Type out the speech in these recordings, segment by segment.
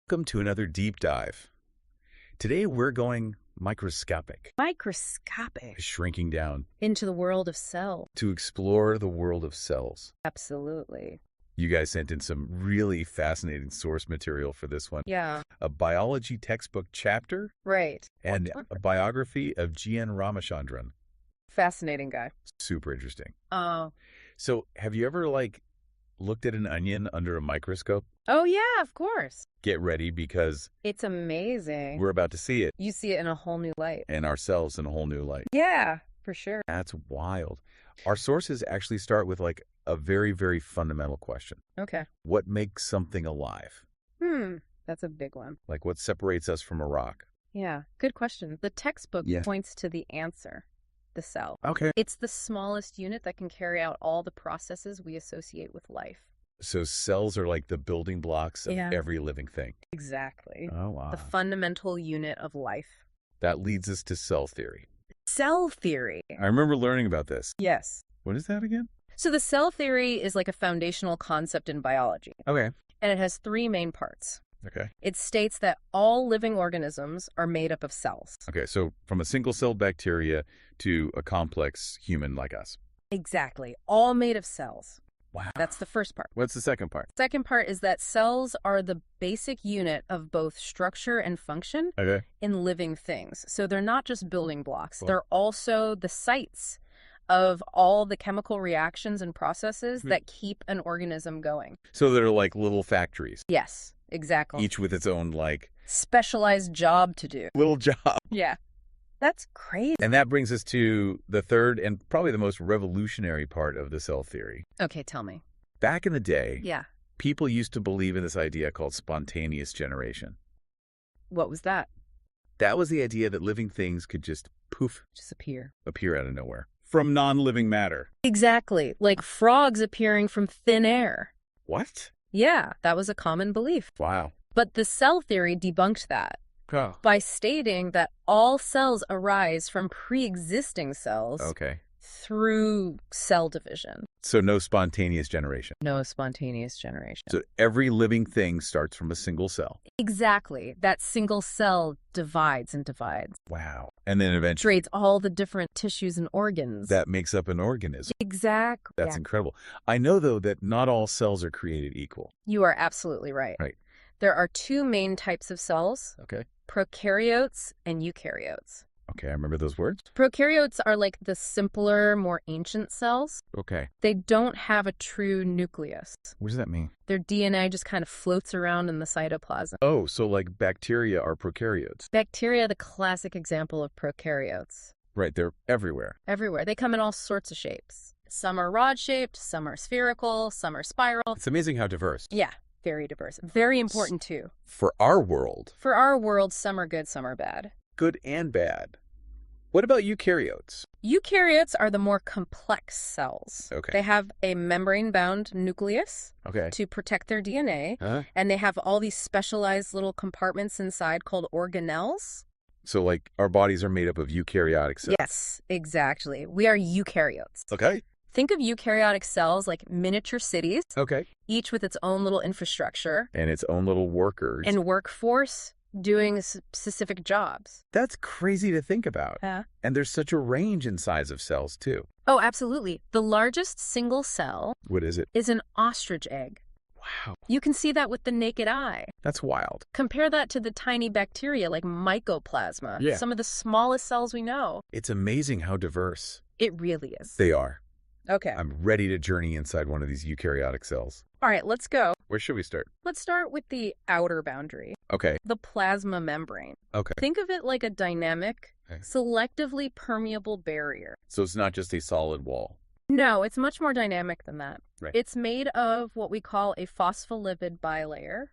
Welcome to another deep dive. Today we're going microscopic, Microscopic. shrinking down Into the world of cell. to explore the world of cells. Absolutely. You guys sent in some really fascinating source material for this one. Yeah, A biology textbook chapter right. and a biography of G.N. Ramachandran. Fascinating guy. Super interesting. Oh. So have you ever looked at an onion under a microscope? Oh, yeah, of course. Get ready because It's amazing. we're about to see it You see it in a whole new light. and ourselves in a whole new light. Yeah, for sure. That's wild. Our sources actually start with a very, very fundamental question. Okay. What makes something alive? That's a big one. Like what separates us from a rock? Yeah, good question. The textbook Yeah. points to the answer, the cell. Okay. It's the smallest unit that can carry out all the processes we associate with life. So cells are like the building blocks of Yeah. every living thing. Exactly. Oh, wow. The fundamental unit of life. That leads us to cell theory. Cell theory. I remember learning about this. Yes. What is that again? So the cell theory is like a foundational concept in biology, Okay. and it has three main parts. Okay. It states that all living organisms are made up of cells. Okay. So from a single-celled bacteria to a complex human like us. Exactly. All made of cells. Wow. That's the first part. What's the second part? Second part is that cells are the basic unit of both structure and function Okay. in living things. So they're not just building blocks. Cool. They're also the sites of all the chemical reactions and processes that keep an organism going. So they're like little factories, Yes, exactly. each with its own Specialized job to do. little job. Yeah. That's crazy. And that brings us to the third and probably the most revolutionary part of the cell theory. Okay, tell me. Back in the day, Yeah. people used to believe in this idea called spontaneous generation. What was that? That was the idea that living things could just poof, Disappear. appear out of nowhere from non-living matter. Exactly. Like frogs appearing from thin air. What? Yeah, that was a common belief. Wow. But the cell theory debunked that Oh. by stating that all cells arise from pre-existing cells Okay. through cell division. So no spontaneous generation. No spontaneous generation. So every living thing starts from a single cell. Exactly. That single cell divides and divides. Wow. And then eventually Creates all the different tissues and organs. that makes up an organism. Exactly. That's incredible. I know, though, that not all cells are created equal. You are absolutely right. Right. There are two main types of cells, Okay. prokaryotes and eukaryotes. Okay, I remember those words. Prokaryotes are like the simpler, more ancient cells. Okay. They don't have a true nucleus. What does that mean? Their DNA just kind of floats around in the cytoplasm. Oh, so like bacteria are prokaryotes. Bacteria, the classic example of prokaryotes. Right, they're everywhere. Everywhere. They come in all sorts of shapes. Some are rod-shaped, some are spherical, some are spiral. It's amazing how diverse. Yeah, very diverse. Very important, too. For our world, For our world, some are good, some are bad. good and bad. What about eukaryotes? Eukaryotes are the more complex cells. Okay. They have a membrane-bound nucleus Okay. to protect their DNA, Huh? and they have all these specialized little compartments inside called organelles. So like our bodies are made up of eukaryotic cells. Yes, exactly. We are eukaryotes. Okay. Think of eukaryotic cells like miniature cities, Okay. each with its own little infrastructure And its own little workers. and workforce doing specific jobs. That's crazy to think about. Yeah. And there's such a range in size of cells, too. Oh, absolutely. The largest single cell What is it? is an ostrich egg. Wow. You can see that with the naked eye. That's wild. Compare that to the tiny bacteria like mycoplasma, Yeah. some of the smallest cells we know. It's amazing how diverse It really is. they are. Okay. I'm ready to journey inside one of these eukaryotic cells. All right, let's go. Where should we start? Let's start with the outer boundary, Okay. the plasma membrane. Okay. Think of it like a dynamic, Okay. selectively permeable barrier. So it's not just a solid wall. No, it's much more dynamic than that. Right. It's made of what we call a phospholipid bilayer.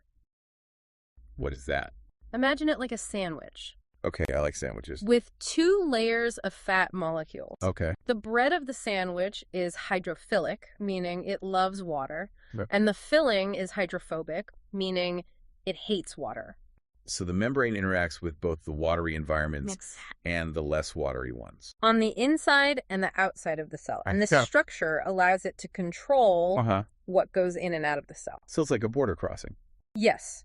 What is that? Imagine it like a sandwich Okay, I like sandwiches. with two layers of fat molecules. Okay. The bread of the sandwich is hydrophilic, meaning it loves water, Okay. and the filling is hydrophobic, meaning it hates water. So the membrane interacts with both the watery environments and the less watery ones. On the inside and the outside of the cell. And this Yeah. structure allows it to control Uh-huh. what goes in and out of the cell. So it's like a border crossing. Yes.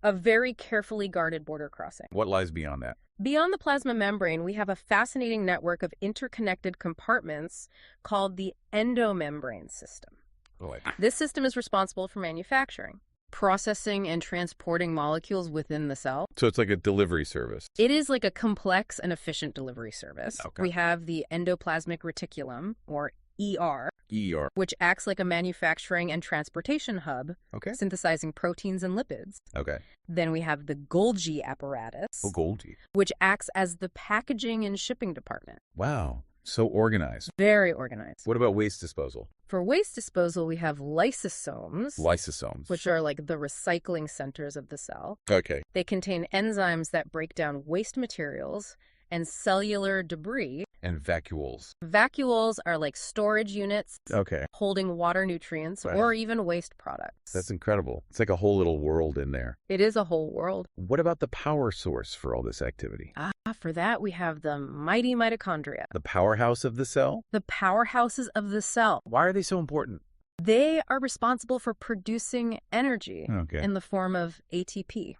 A very carefully guarded border crossing. What lies beyond that? Beyond the plasma membrane, we have a fascinating network of interconnected compartments called the endomembrane system. Boy. This system is responsible for manufacturing, processing, and transporting molecules within the cell. So it's like a delivery service. It is like a complex and efficient delivery service. Okay. We have the endoplasmic reticulum, or ER, ER. which acts like a manufacturing and transportation hub, Okay. synthesizing proteins and lipids. Okay. Then we have the Golgi apparatus, Oh, Golgi. which acts as the packaging and shipping department. Wow. So organized. Very organized. What about waste disposal? For waste disposal, we have lysosomes, Lysosomes. which are like the recycling centers of the cell. Okay. They contain enzymes that break down waste materials and cellular debris. And vacuoles. Vacuoles are like storage units Okay. holding water nutrients Right. or even waste products. That's incredible. It's like a whole little world in there. It is a whole world. What about the power source for all this activity? For that, we have the mighty mitochondria, The powerhouse of the cell? the powerhouses of the cell. Why are they so important? They are responsible for producing energy Okay. in the form of ATP.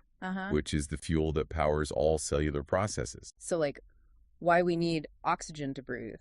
Which is the fuel that powers all cellular processes. So, like, why we need oxygen to breathe.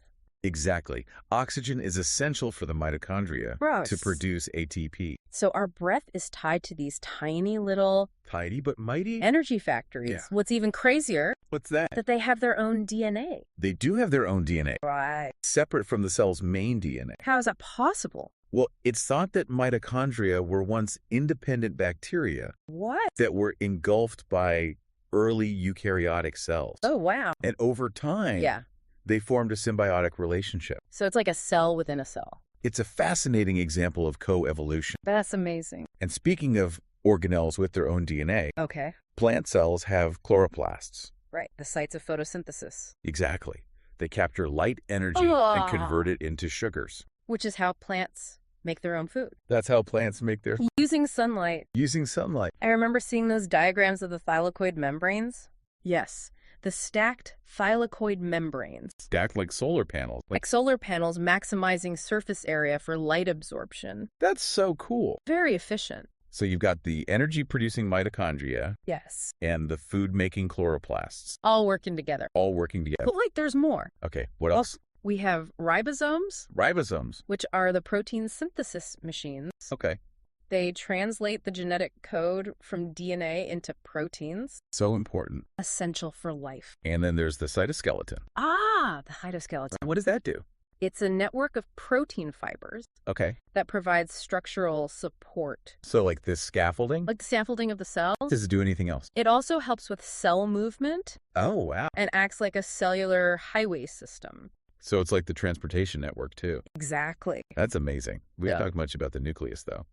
Exactly. Oxygen is essential for the mitochondria Gross. to produce ATP. So our breath is tied to these tiny little Tidy but mighty? energy factories. Yeah. What's even crazier, What's that? that they have their own DNA. They do have their own DNA, Right. separate from the cell's main DNA. How is that possible? Well, it's thought that mitochondria were once independent bacteria What? that were engulfed by early eukaryotic cells. Oh, wow. And over time, Yeah. they formed a symbiotic relationship. So it's like a cell within a cell. It's a fascinating example of coevolution. That's amazing. And speaking of organelles with their own DNA, Okay. plant cells have chloroplasts. Right. The sites of photosynthesis, Exactly. They capture light energy Ah. and convert it into sugars. which is how plants make their own food. That's how plants make their Using sunlight. using sunlight. I remember seeing those diagrams of the thylakoid membranes. Yes. The stacked thylakoid membranes. Stacked like solar panels. Like solar panels maximizing surface area for light absorption. That's so cool. Very efficient. So you've got the energy-producing mitochondria Yes. and the food-making chloroplasts All working together. all working together. But like there's more. Okay, what else? We have ribosomes, Ribosomes. which are the protein synthesis machines. Okay. They translate the genetic code from DNA into proteins, So important. essential for life. And then there's the cytoskeleton. The cytoskeleton. What does that do? It's a network of protein fibers Okay. that provides structural support, So like this scaffolding? like the scaffolding of the cells. Does it do anything else? It also helps with cell movement Oh, wow. and acts like a cellular highway system. So it's like the transportation network, too. Exactly. That's amazing. We Yeah. haven't talked much about the nucleus, though.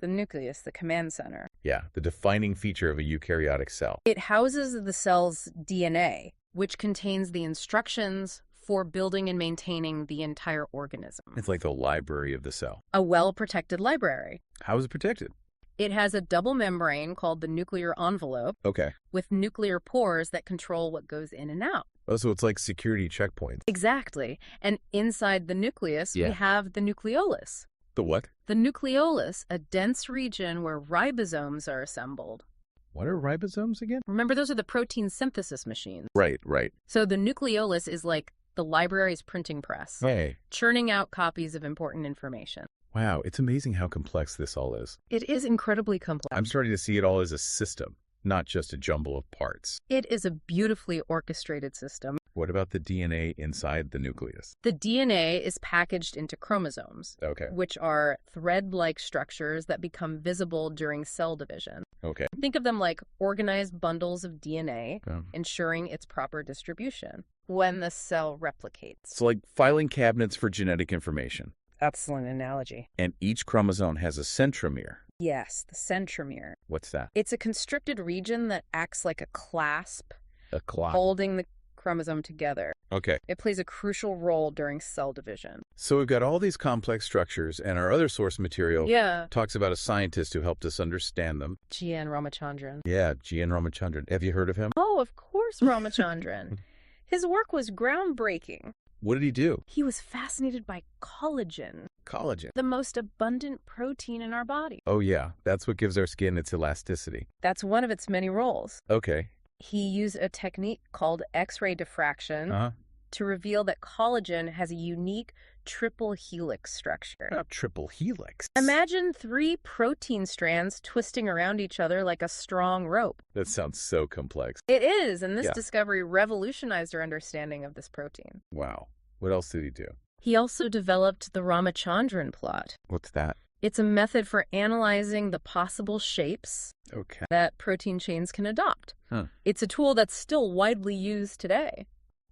The nucleus, the command center. Yeah, the defining feature of a eukaryotic cell. It houses the cell's DNA, which contains the instructions for building and maintaining the entire organism. It's like the library of the cell. A well-protected library. How is it protected? It has a double membrane called the nuclear envelope Okay. with nuclear pores that control what goes in and out. Oh, so it's like security checkpoints. Exactly. And inside the nucleus, Yeah. we have the nucleolus. The what? The nucleolus, a dense region where ribosomes are assembled. What are ribosomes again? Remember, those are the protein synthesis machines. Right, right. So the nucleolus is like the library's printing press, Hey. churning out copies of important information. Wow, it's amazing how complex this all is. It is incredibly complex. I'm starting to see it all as a system, not just a jumble of parts. It is a beautifully orchestrated system. What about the DNA inside the nucleus? The DNA is packaged into chromosomes, Okay. which are thread-like structures that become visible during cell division. Okay. Think of them like organized bundles of DNA, Um, ensuring its proper distribution when the cell replicates. So like filing cabinets for genetic information. Excellent analogy. And each chromosome has a centromere. Yes, the centromere. What's that? It's a constricted region that acts like a clasp, A clock. holding the chromosome together. Okay. It plays a crucial role during cell division. So we've got all these complex structures, and our other source material Yeah. talks about a scientist who helped us understand them. G.N. Ramachandran. Yeah, G.N. Ramachandran. Have you heard of him? Oh, of course, Ramachandran. His work was groundbreaking. What did he do? He was fascinated by collagen, Collagen. the most abundant protein in our body. Oh, yeah. That's what gives our skin its elasticity. That's one of its many roles. Okay. He used a technique called X-ray diffraction Uh-huh. to reveal that collagen has a unique triple helix structure. A triple helix. Imagine 3 protein strands twisting around each other like a strong rope. That sounds so complex. It is, and this Yeah. discovery revolutionized our understanding of this protein. Wow. What else did he do? He also developed the Ramachandran plot. What's that? It's a method for analyzing the possible shapes Okay. that protein chains can adopt. Huh. It's a tool that's still widely used today.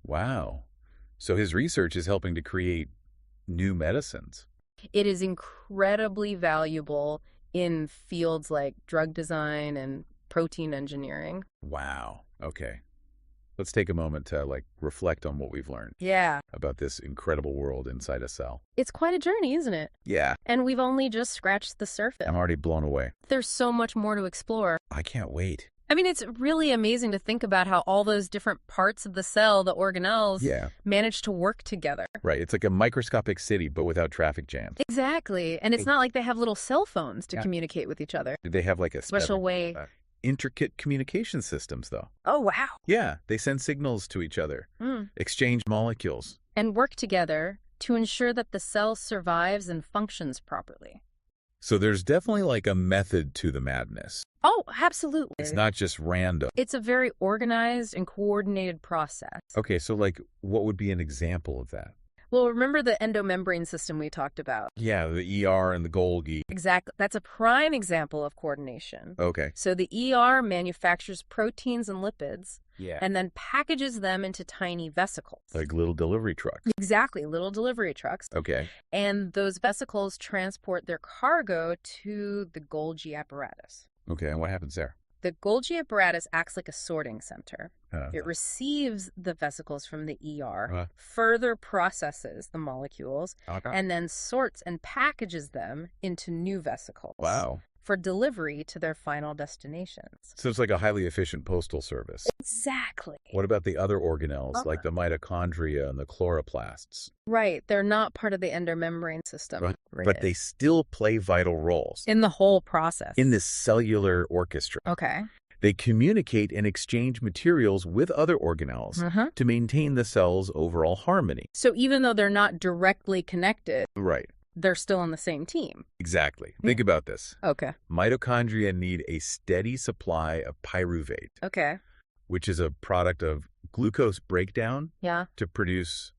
Wow. So his research is helping to create new medicines. It is incredibly valuable in fields like drug design and protein engineering. Wow. Okay. Let's take a moment to reflect on what we've learned Yeah. about this incredible world inside a cell. It's quite a journey, isn't it? Yeah. And we've only just scratched the surface. I'm already blown away. There's so much more to explore. I can't wait. I mean, it's really amazing to think about how all those different parts of the cell, the organelles, Yeah. manage to work together. Right. It's like a microscopic city, but without traffic jams. Exactly. And it's not like they have little cell phones to Yeah. communicate with each other. They have like a Special way. intricate communication systems, though. Oh, wow. Yeah. They send signals to each other, exchange molecules. And work together to ensure that the cell survives and functions properly. So there's definitely like a method to the madness. Oh, absolutely. It's not just random. It's a very organized and coordinated process. Okay, so what would be an example of that? Well, remember the endomembrane system we talked about? Yeah, the ER and the Golgi. Exactly. That's a prime example of coordination. Okay. So the ER manufactures proteins and lipids Yeah. and then packages them into tiny vesicles. Like little delivery trucks. Exactly, little delivery trucks. Okay. And those vesicles transport their cargo to the Golgi apparatus. Okay, and what happens there? The Golgi apparatus acts like a sorting center. Uh, It receives the vesicles from the ER, Uh-huh. further processes the molecules, okay. and then sorts and packages them into new vesicles Wow. for delivery to their final destinations. So it's like a highly efficient postal service. Exactly. What about the other organelles, like the mitochondria and the chloroplasts? Right. They're not part of the endomembrane system. But they still play vital roles in the whole process. in this cellular orchestra. Okay. They communicate and exchange materials with other organelles to maintain the cell's overall harmony. So even though they're not directly connected, Right. they're still on the same team. Exactly. Think about this. Okay. Mitochondria need a steady supply of pyruvate, Okay. which is a product of glucose breakdown Yeah. to produce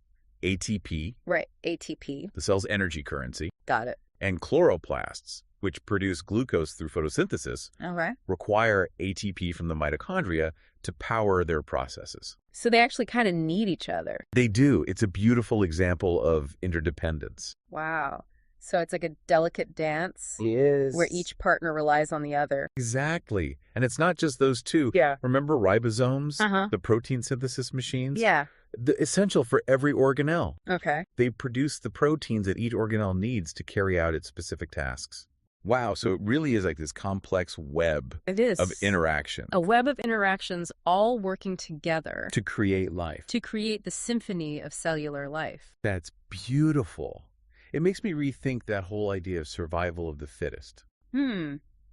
ATP, Right. ATP. the cell's energy currency, Got it. and chloroplasts, which produce glucose through photosynthesis, Okay. require ATP from the mitochondria to power their processes. So they actually kind of need each other. They do. It's a beautiful example of interdependence. Wow. So it's like a delicate dance Yes. where each partner relies on the other. Exactly. And it's not just those two. Yeah. Remember ribosomes, Uh-huh. the protein synthesis machines? Yeah. Essential for every organelle. Okay. They produce the proteins that each organelle needs to carry out its specific tasks. Wow, so it really is like this complex web It is. of interaction A web of interactions all working together to create life. to create the symphony of cellular life. That's beautiful. It makes me rethink that whole idea of survival of the fittest.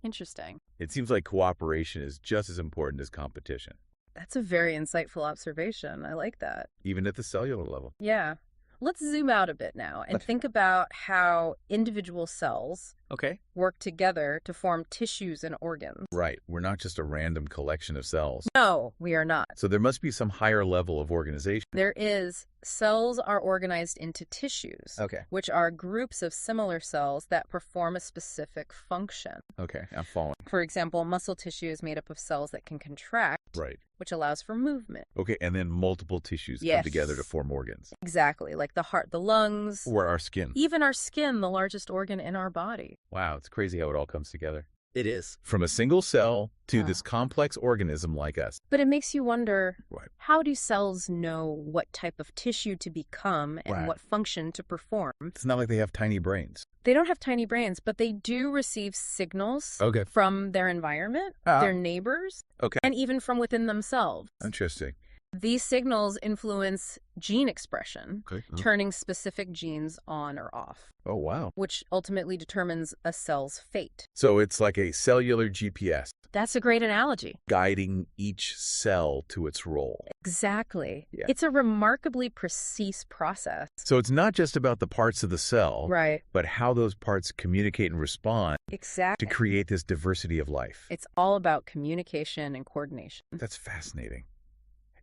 Interesting. It seems like cooperation is just as important as competition, That's a very insightful observation. I like that. even at the cellular level. Yeah. Let's zoom out a bit now and think about how individual cells Okay. work together to form tissues and organs. Right. We're not just a random collection of cells. No, we are not. So there must be some higher level of organization. There is. Cells are organized into tissues, Okay. which are groups of similar cells that perform a specific function. Okay. I'm following. For example, muscle tissue is made up of cells that can contract, Right. which allows for movement. Okay. And then multiple tissues come Yes. together to form organs. Exactly, like the heart, the lungs, Or our skin. even our skin, the largest organ in our body. Wow. It's crazy how it all comes together. It is. From a single cell to Wow. this complex organism like us. But it makes you wonder, Right. how do cells know what type of tissue to become and Right. what function to perform? It's not like they have tiny brains. They don't have tiny brains, but they do receive signals Okay. from their environment, Ah. their neighbors, Okay. and even from within themselves. Interesting. These signals influence gene expression, Okay. turning specific genes on or off, Oh, wow. which ultimately determines a cell's fate. So it's like a cellular GPS That's a great analogy. guiding each cell to its role. Exactly. Yeah. It's a remarkably precise process. So it's not just about the parts of the cell, Right. but how those parts communicate and respond to Exactly. create this diversity of life. It's all about communication and coordination. That's fascinating.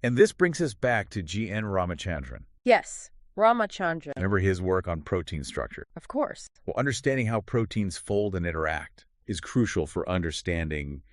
And this brings us back to G.N. Ramachandran. Yes, Ramachandran. Remember his work on protein structure. Of course. Well, understanding how proteins fold and interact is crucial for understanding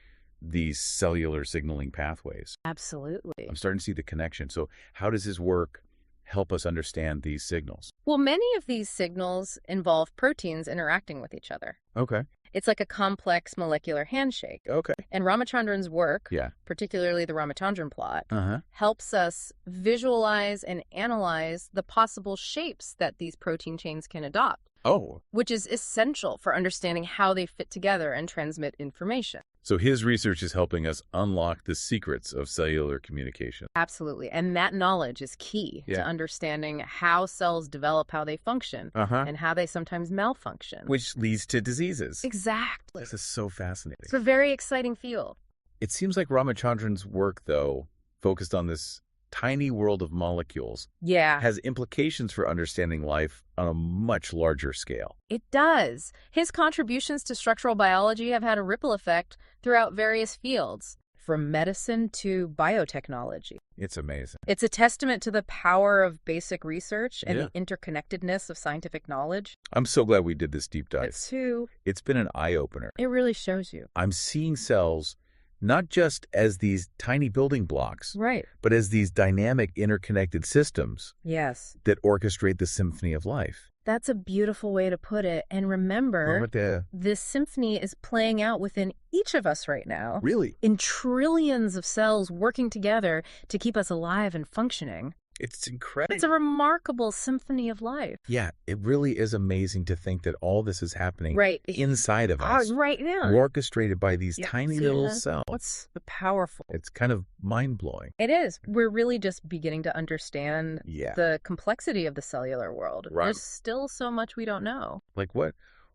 these cellular signaling pathways. Absolutely. I'm starting to see the connection. So how does his work help us understand these signals? Well, many of these signals involve proteins interacting with each other. Okay. It's like a complex molecular handshake. Okay. And Ramachandran's work, Yeah. particularly the Ramachandran plot, Uh-huh. helps us visualize and analyze the possible shapes that these protein chains can adopt, Oh. which is essential for understanding how they fit together and transmit information. So his research is helping us unlock the secrets of cellular communication. Absolutely. And that knowledge is key Yeah. to understanding how cells develop how they function Uh-huh. and how they sometimes malfunction. Which leads to diseases. Exactly. This is so fascinating. It's a very exciting field. It seems like Ramachandran's work, though, focused on this tiny world of molecules, Yeah, has implications for understanding life on a much larger scale. it does. His contributions to structural biology have had a ripple effect throughout various fields, from medicine to biotechnology. It's amazing. It's a testament to the power of basic research and Yeah. the interconnectedness of scientific knowledge. I'm so glad we did this deep dive. Too, It's been an eye-opener. it really shows you. I'm seeing cells not just as these tiny building blocks, Right. but as these dynamic interconnected systems Yes. that orchestrate the symphony of life. That's a beautiful way to put it. And remember, Really? this symphony is playing out within each of us right now, Really? in trillions of cells working together to keep us alive and functioning. It's incredible. It's a remarkable symphony of life. Yeah, it really is amazing to think that all this is happening Right. inside of us, Right now. orchestrated by these Yeah, tiny see little that? cells. What's powerful? It's kind of mind-blowing. It is. We're really just beginning to understand Yeah. the complexity of the cellular world. Right. There's still so much we don't know. Like what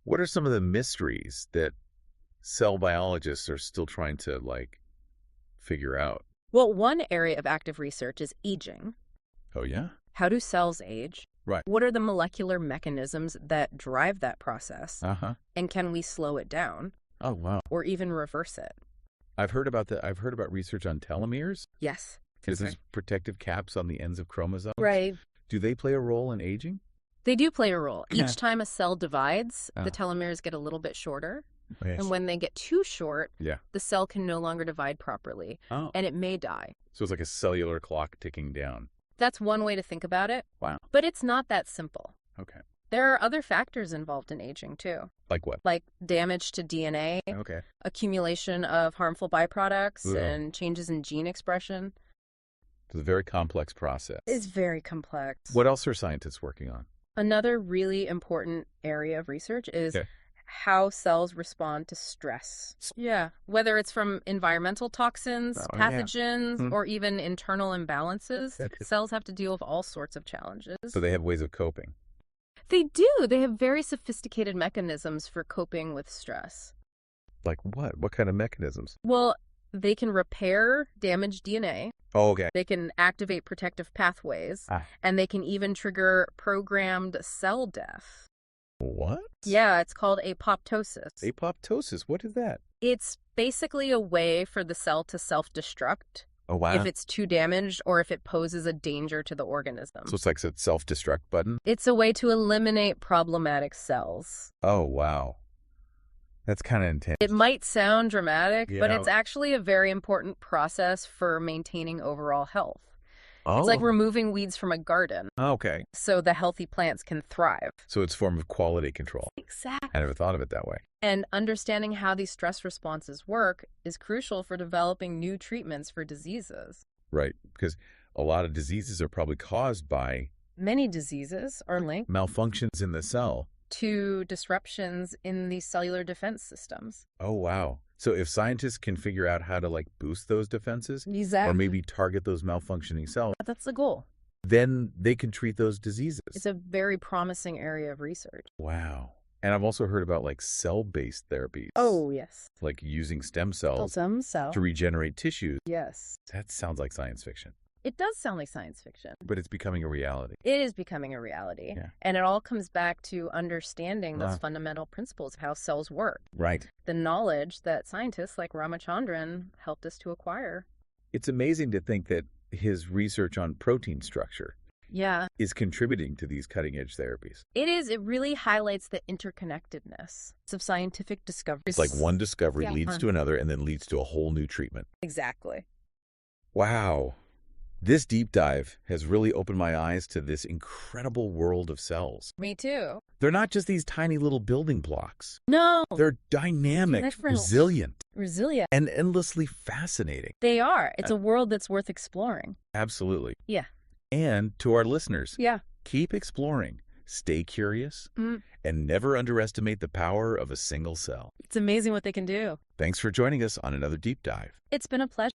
are some of the mysteries that cell biologists are still trying to figure out? Well, one area of active research is aging. Oh yeah? How do cells age? Right. What are the molecular mechanisms that drive that process? Uh-huh. And can we slow it down Oh wow. or even reverse it? I've heard about research on telomeres. Yes. Is this protective caps on the ends of chromosomes? Right. Do they play a role in aging? They do play a role. Yeah. Each time a cell divides, Ah. the telomeres get a little bit shorter. Yes. And when they get too short, Yeah. the cell can no longer divide properly Oh. and it may die. So it's like a cellular clock ticking down. That's one way to think about it. Wow. But it's not that simple. Okay. There are other factors involved in aging too, Like what? like damage to DNA, Okay. accumulation of harmful byproducts, Ugh. and changes in gene expression. It's a very complex process. It's very complex. What else are scientists working on? Another really important area of research is Okay. how cells respond to stress. Yeah, whether it's from environmental toxins, Oh, yeah. pathogens, Mhm. or even internal imbalances, That is- cells have to deal with all sorts of challenges. So they have ways of coping. They do. They have very sophisticated mechanisms for coping with stress. Like what? What kind of mechanisms? Well, they can repair damaged DNA. Oh, okay. They can activate protective pathways, Ah. and they can even trigger programmed cell death. What? Yeah, it's called apoptosis. Apoptosis. What is that? It's basically a way for the cell to self-destruct Oh, wow. if it's too damaged or if it poses a danger to the organism. So it's like a self-destruct button? It's a way to eliminate problematic cells. Oh, wow. That's kind of intense. It might sound dramatic, but Yeah. it's actually a very important process for maintaining overall health. Oh. It's like removing weeds from a garden Okay. so the healthy plants can thrive. So it's a form of quality control. Exactly. I never thought of it that way. And understanding how these stress responses work is crucial for developing new treatments for diseases. Right. Because a lot of diseases are probably caused by Many diseases are linked malfunctions in the cell. to disruptions in these cellular defense systems. Oh, wow. So if scientists can figure out how to boost those defenses, Exactly. or maybe target those malfunctioning cells, That's the goal. then they can treat those diseases. It's a very promising area of research. Wow. And I've also heard about cell-based therapies. Oh, yes. Like using stem cells Some cell. to regenerate tissues. Yes. That sounds like science fiction, It does sound like science fiction. but it's becoming a reality. It is becoming a reality. Yeah. And it all comes back to understanding those Ah. fundamental principles of how cells work. Right. The knowledge that scientists like Ramachandran helped us to acquire. It's amazing to think that his research on protein structure Yeah. is contributing to these cutting-edge therapies. It is. It really highlights the interconnectedness of scientific discoveries. It's like one discovery Yeah. leads to another and then leads to a whole new treatment. Exactly. Wow. This deep dive has really opened my eyes to this incredible world of cells. Me too. They're not just these tiny little building blocks. No. They're dynamic, Different. resilient, Resilient. and endlessly fascinating. They are. It's a world that's worth exploring. Absolutely. Yeah. And to our listeners, Yeah. keep exploring, stay curious, Mm. and never underestimate the power of a single cell. It's amazing what they can do. Thanks for joining us on another deep dive. It's been a pleasure.